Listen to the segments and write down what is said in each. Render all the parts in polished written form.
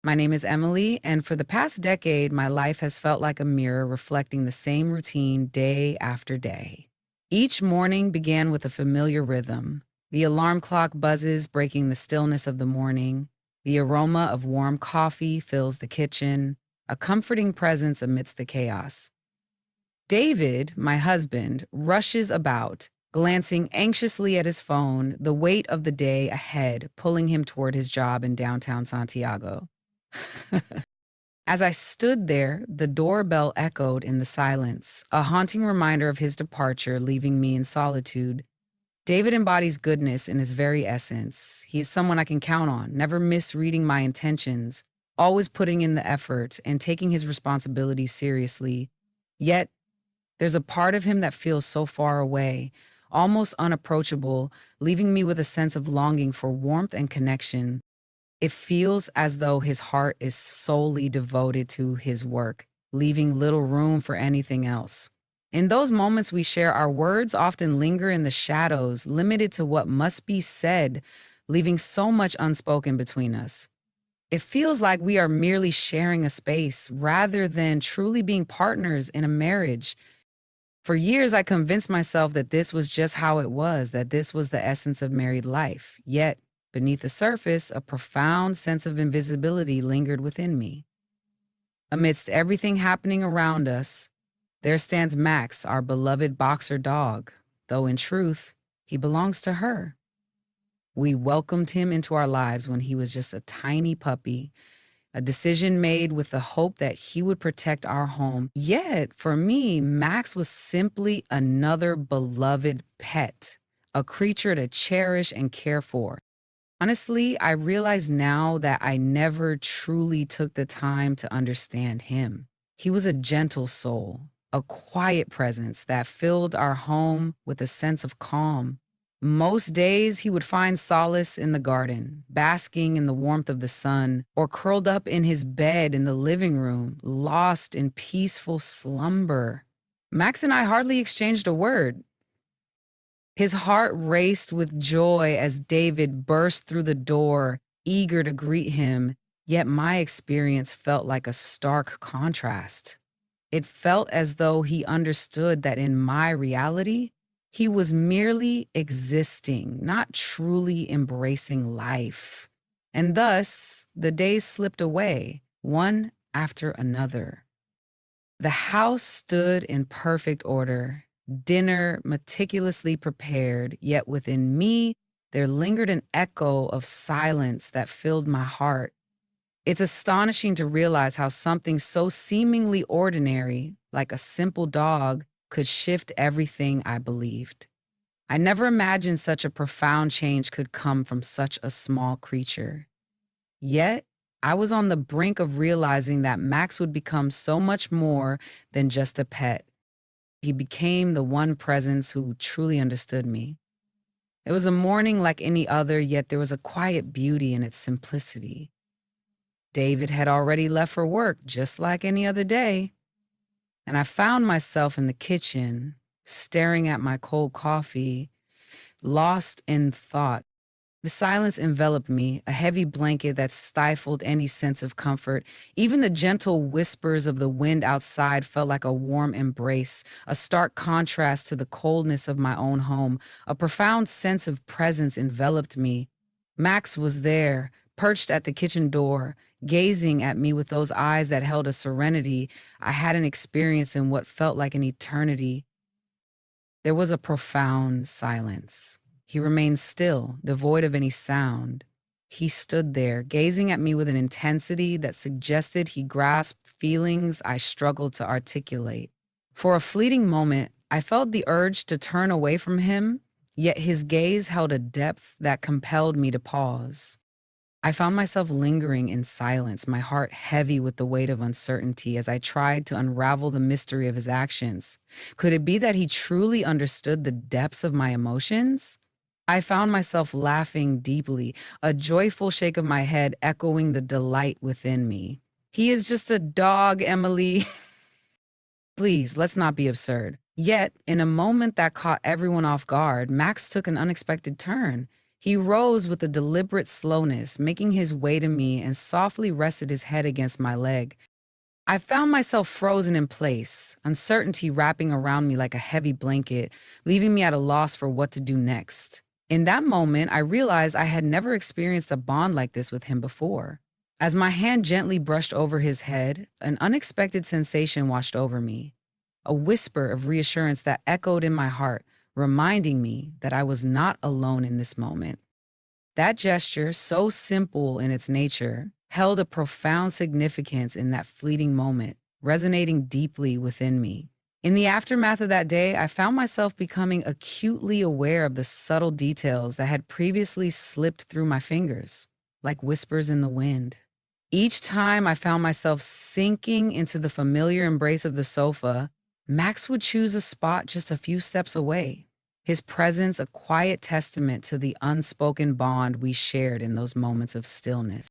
My name is Emily, and for the past decade, my life has felt like a mirror reflecting the same routine day after day. Each morning began with a familiar rhythm. The alarm clock buzzes, breaking the stillness of the morning. The aroma of warm coffee fills the kitchen, a comforting presence amidst the chaos. David, my husband, rushes about, glancing anxiously at his phone, the weight of the day ahead pulling him toward his job in downtown Santiago. As I stood there, the doorbell echoed in the silence, a haunting reminder of his departure, leaving me in solitude. David embodies goodness in his very essence. He is someone I can count on, never misreading my intentions, always putting in the effort and taking his responsibilities seriously. Yet, there's a part of him that feels so far away, almost unapproachable, leaving me with a sense of longing for warmth and connection. It feels as though his heart is solely devoted to his work, leaving little room for anything else. In those moments we share, our words often linger in the shadows, limited to what must be said, leaving so much unspoken between us. It feels like we are merely sharing a space rather than truly being partners in a marriage. For years, I convinced myself that this was just how it was, that this was the essence of married life. Yet, beneath the surface, a profound sense of invisibility lingered within me. Amidst everything happening around us, there stands Max, our beloved boxer dog, though in truth, he belongs to her. We welcomed him into our lives when he was just a tiny puppy, a decision made with the hope that he would protect our home. Yet, for me, Max was simply another beloved pet, a creature to cherish and care for. Honestly, I realize now that I never truly took the time to understand him. He was a gentle soul, a quiet presence that filled our home with a sense of calm. Most days, he would find solace in the garden, basking in the warmth of the sun, or curled up in his bed in the living room, lost in peaceful slumber. Max and I hardly exchanged a word. His heart raced with joy as David burst through the door, eager to greet him, yet my experience felt like a stark contrast. It felt as though he understood that in my reality, he was merely existing, not truly embracing life. And thus, the days slipped away, one after another. The house stood in perfect order, dinner meticulously prepared, yet within me there lingered an echo of silence that filled my heart. It's astonishing to realize how something so seemingly ordinary, like a simple dog, could shift everything I believed. I never imagined such a profound change could come from such a small creature. Yet, I was on the brink of realizing that Max would become so much more than just a pet. He became the one presence who truly understood me. It was a morning like any other, yet there was a quiet beauty in its simplicity. David had already left for work, just like any other day, and I found myself in the kitchen, staring at my cold coffee, lost in thought. The silence enveloped me, a heavy blanket that stifled any sense of comfort. Even the gentle whispers of the wind outside felt like a warm embrace, a stark contrast to the coldness of my own home. A profound sense of presence enveloped me. Max was there, perched at the kitchen door, gazing at me with those eyes that held a serenity I hadn't experienced in what felt like an eternity. There was a profound silence. He remained still, devoid of any sound. He stood there, gazing at me with an intensity that suggested he grasped feelings I struggled to articulate. For a fleeting moment, I felt the urge to turn away from him, yet his gaze held a depth that compelled me to pause. I found myself lingering in silence, my heart heavy with the weight of uncertainty as I tried to unravel the mystery of his actions. Could it be that he truly understood the depths of my emotions? I found myself laughing deeply, a joyful shake of my head echoing the delight within me. He is just a dog, Emily. Please, let's not be absurd. Yet, in a moment that caught everyone off guard, Max took an unexpected turn. He rose with a deliberate slowness, making his way to me and softly rested his head against my leg. I found myself frozen in place, uncertainty wrapping around me like a heavy blanket, leaving me at a loss for what to do next. In that moment, I realized I had never experienced a bond like this with him before. As my hand gently brushed over his head, an unexpected sensation washed over me, a whisper of reassurance that echoed in my heart, reminding me that I was not alone in this moment. That gesture, so simple in its nature, held a profound significance in that fleeting moment, resonating deeply within me. In the aftermath of that day, I found myself becoming acutely aware of the subtle details that had previously slipped through my fingers, like whispers in the wind. Each time I found myself sinking into the familiar embrace of the sofa, Max would choose a spot just a few steps away, his presence a quiet testament to the unspoken bond we shared in those moments of stillness.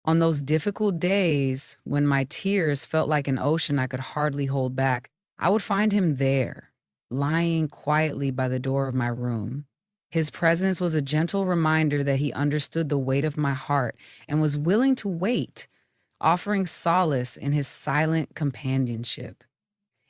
On those difficult days, when my tears felt like an ocean I could hardly hold back, I would find him there, lying quietly by the door of my room. His presence was a gentle reminder that he understood the weight of my heart and was willing to wait, offering solace in his silent companionship.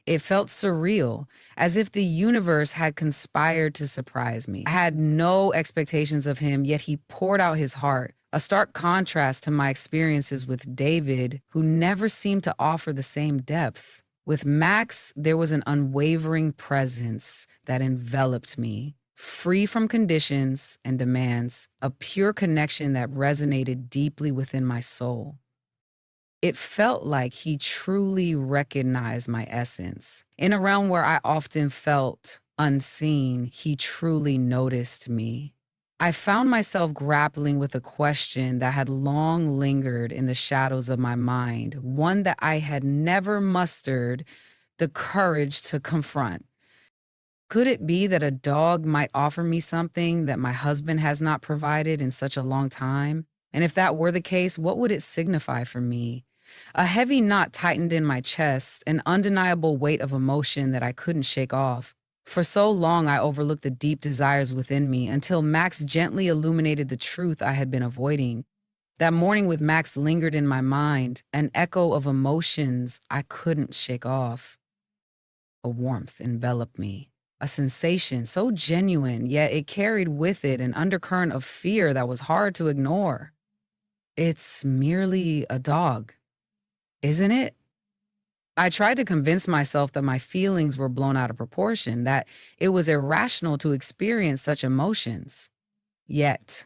It felt surreal, as if the universe had conspired to surprise me. I had no expectations of him, yet he poured out his heart, a stark contrast to my experiences with David, who never seemed to offer the same depth. With Max, there was an unwavering presence that enveloped me, free from conditions and demands, a pure connection that resonated deeply within my soul. It felt like he truly recognized my essence. In a realm where I often felt unseen, he truly noticed me. I found myself grappling with a question that had long lingered in the shadows of my mind, one that I had never mustered the courage to confront. Could it be that a dog might offer me something that my husband has not provided in such a long time? And if that were the case, what would it signify for me? A heavy knot tightened in my chest, an undeniable weight of emotion that I couldn't shake off. For so long, I overlooked the deep desires within me until Max gently illuminated the truth I had been avoiding. That morning with Max lingered in my mind, an echo of emotions I couldn't shake off. A warmth enveloped me, a sensation so genuine, yet it carried with it an undercurrent of fear that was hard to ignore. It's merely a dog, isn't it? I tried to convince myself that my feelings were blown out of proportion, that it was irrational to experience such emotions. Yet,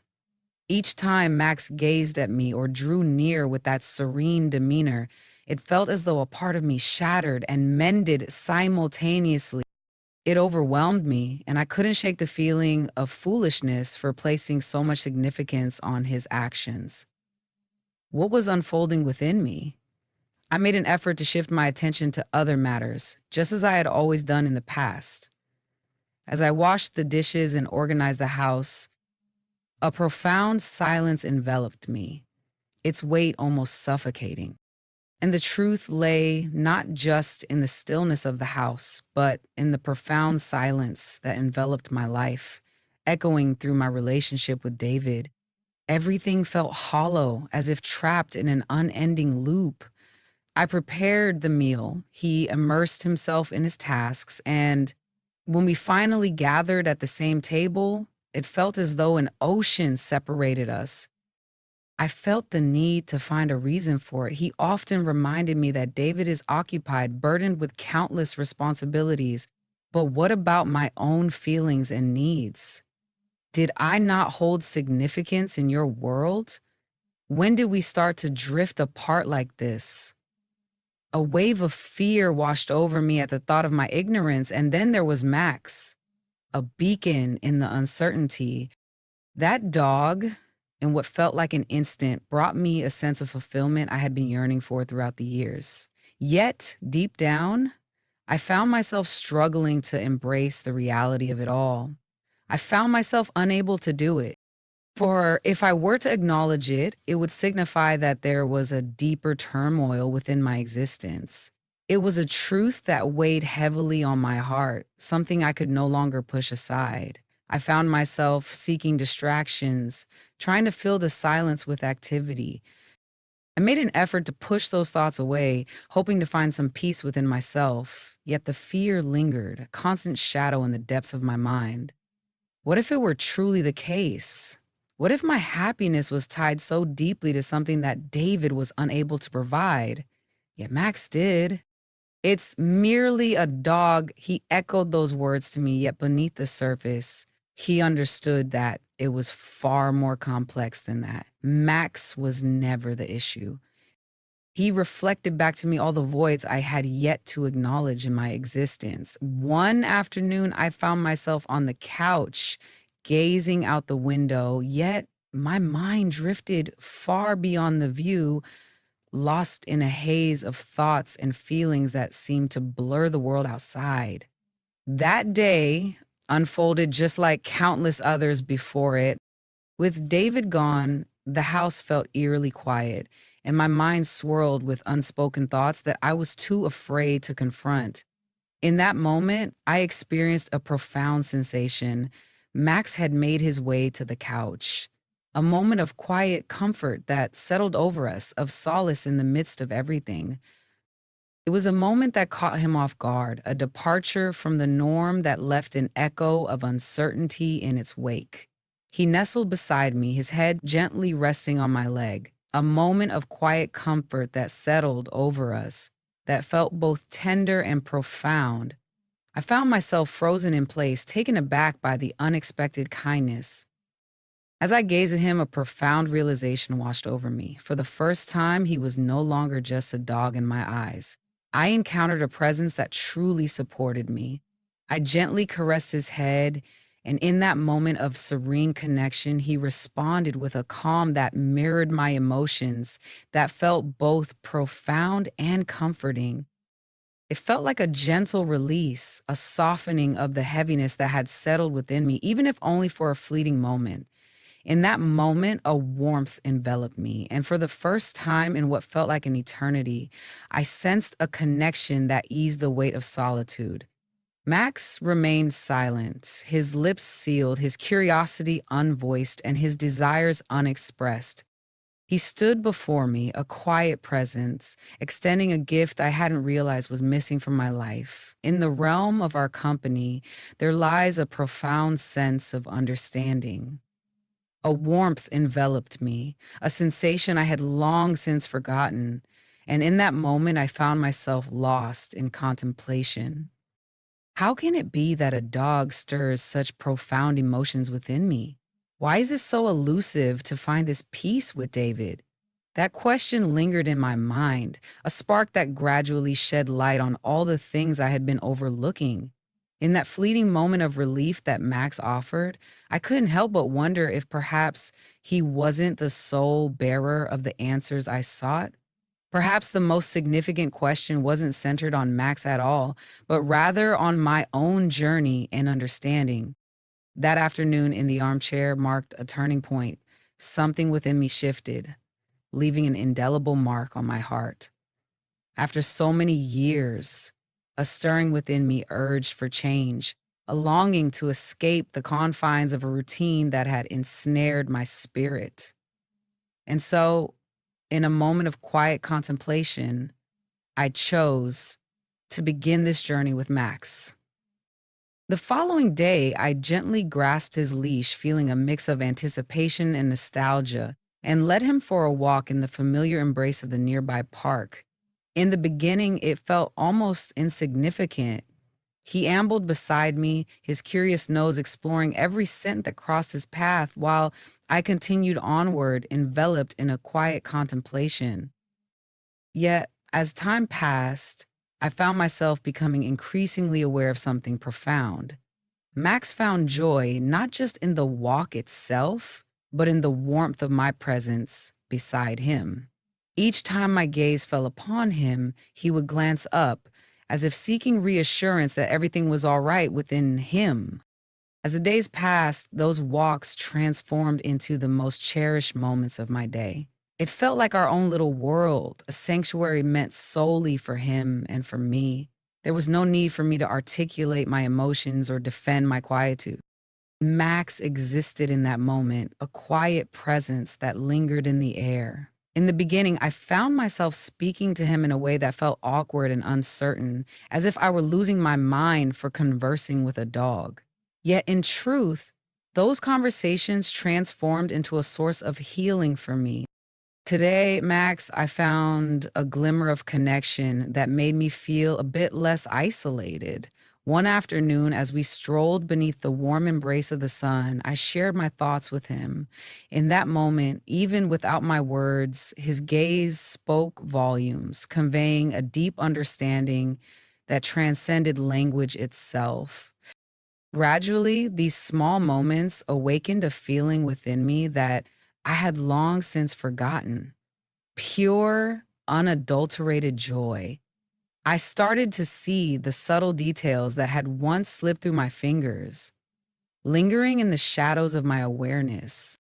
each time Max gazed at me or drew near with that serene demeanor, it felt as though a part of me shattered and mended simultaneously. It overwhelmed me, and I couldn't shake the feeling of foolishness for placing so much significance on his actions. What was unfolding within me? I made an effort to shift my attention to other matters, just as I had always done in the past. As I washed the dishes and organized the house, a profound silence enveloped me, its weight almost suffocating. And the truth lay not just in the stillness of the house, but in the profound silence that enveloped my life, echoing through my relationship with David. Everything felt hollow, as if trapped in an unending loop. I prepared the meal. He immersed himself in his tasks, and when we finally gathered at the same table, it felt as though an ocean separated us. I felt the need to find a reason for it. He often reminded me that David is occupied, burdened with countless responsibilities. But what about my own feelings and needs? Did I not hold significance in your world? When did we start to drift apart like this? A wave of fear washed over me at the thought of my ignorance, and then there was Max, a beacon in the uncertainty. That dog, in what felt like an instant, brought me a sense of fulfillment I had been yearning for throughout the years. Yet, deep down, I found myself struggling to embrace the reality of it all. I found myself unable to do it. For if I were to acknowledge it, it would signify that there was a deeper turmoil within my existence. It was a truth that weighed heavily on my heart, something I could no longer push aside. I found myself seeking distractions, trying to fill the silence with activity. I made an effort to push those thoughts away, hoping to find some peace within myself. Yet the fear lingered, a constant shadow in the depths of my mind. What if it were truly the case? What if my happiness was tied so deeply to something that David was unable to provide? Yet Max did. It's merely a dog. He echoed those words to me, yet beneath the surface, he understood that it was far more complex than that. Max was never the issue. He reflected back to me all the voids I had yet to acknowledge in my existence. One afternoon, I found myself on the couch, gazing out the window, yet my mind drifted far beyond the view, lost in a haze of thoughts and feelings that seemed to blur the world outside. That day unfolded just like countless others before it. With David gone, the house felt eerily quiet, and my mind swirled with unspoken thoughts that I was too afraid to confront. In that moment, I experienced a profound sensation. Max had made his way to the couch. A moment of quiet comfort that settled over us, of solace in the midst of everything. It was a moment that caught him off guard, a departure from the norm that left an echo of uncertainty in its wake. He nestled beside me, his head gently resting on my leg, a moment of quiet comfort that settled over us, that felt both tender and profound. I found myself frozen in place, taken aback by the unexpected kindness. As I gazed at him, a profound realization washed over me. For the first time, he was no longer just a dog in my eyes. I encountered a presence that truly supported me. I gently caressed his head, and in that moment of serene connection, he responded with a calm that mirrored my emotions, that felt both profound and comforting. It felt like a gentle release, a softening of the heaviness that had settled within me, even if only for a fleeting moment. In that moment, a warmth enveloped me, and for the first time in what felt like an eternity, I sensed a connection that eased the weight of solitude. Max remained silent, his lips sealed, his curiosity unvoiced, and his desires unexpressed. He stood before me, a quiet presence, extending a gift I hadn't realized was missing from my life. In the realm of our company, there lies a profound sense of understanding. A warmth enveloped me, a sensation I had long since forgotten, and in that moment I found myself lost in contemplation. How can it be that a dog stirs such profound emotions within me? Why is it so elusive to find this peace with David? That question lingered in my mind, a spark that gradually shed light on all the things I had been overlooking. In that fleeting moment of relief that Max offered, I couldn't help but wonder if perhaps he wasn't the sole bearer of the answers I sought. Perhaps the most significant question wasn't centered on Max at all, but rather on my own journey and understanding. That afternoon in the armchair marked a turning point. Something within me shifted, leaving an indelible mark on my heart. After so many years, a stirring within me urged for change, a longing to escape the confines of a routine that had ensnared my spirit. And so, in a moment of quiet contemplation, I chose to begin this journey with Max. The following day, I gently grasped his leash, feeling a mix of anticipation and nostalgia, and led him for a walk in the familiar embrace of the nearby park. In the beginning, it felt almost insignificant. He ambled beside me, his curious nose exploring every scent that crossed his path, while I continued onward, enveloped in a quiet contemplation. Yet, as time passed, I found myself becoming increasingly aware of something profound. Max found joy not just in the walk itself, but in the warmth of my presence beside him. Each time my gaze fell upon him, he would glance up, as if seeking reassurance that everything was all right within him. As the days passed, those walks transformed into the most cherished moments of my day. It felt like our own little world, a sanctuary meant solely for him and for me. There was no need for me to articulate my emotions or defend my quietude. Max existed in that moment, a quiet presence that lingered in the air. In the beginning, I found myself speaking to him in a way that felt awkward and uncertain, as if I were losing my mind for conversing with a dog. Yet, in truth, those conversations transformed into a source of healing for me. Today, Max, I found a glimmer of connection that made me feel a bit less isolated. One afternoon, as we strolled beneath the warm embrace of the sun, I shared my thoughts with him. In that moment, even without my words, his gaze spoke volumes, conveying a deep understanding that transcended language itself. Gradually, these small moments awakened a feeling within me that I had long since forgotten: pure, unadulterated joy. I started to see the subtle details that had once slipped through my fingers, lingering in the shadows of my awareness.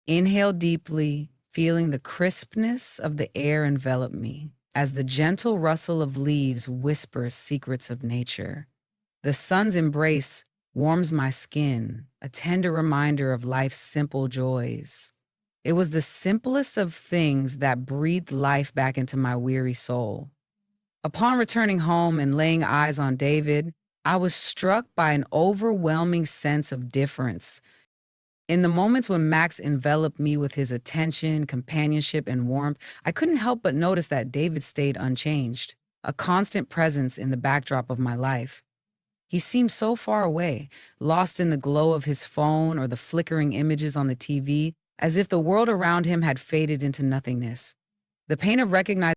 Inhale deeply, feeling the crispness of the air envelop me as the gentle rustle of leaves whispers secrets of nature. The sun's embrace warms my skin, a tender reminder of life's simple joys. It was the simplest of things that breathed life back into my weary soul. Upon returning home and laying eyes on David, I was struck by an overwhelming sense of difference. In the moments when Max enveloped me with his attention, companionship, and warmth, I couldn't help but notice that David stayed unchanged, a constant presence in the backdrop of my life. He seemed so far away, lost in the glow of his phone or the flickering images on the TV, as if the world around him had faded into nothingness. The pain of recognizing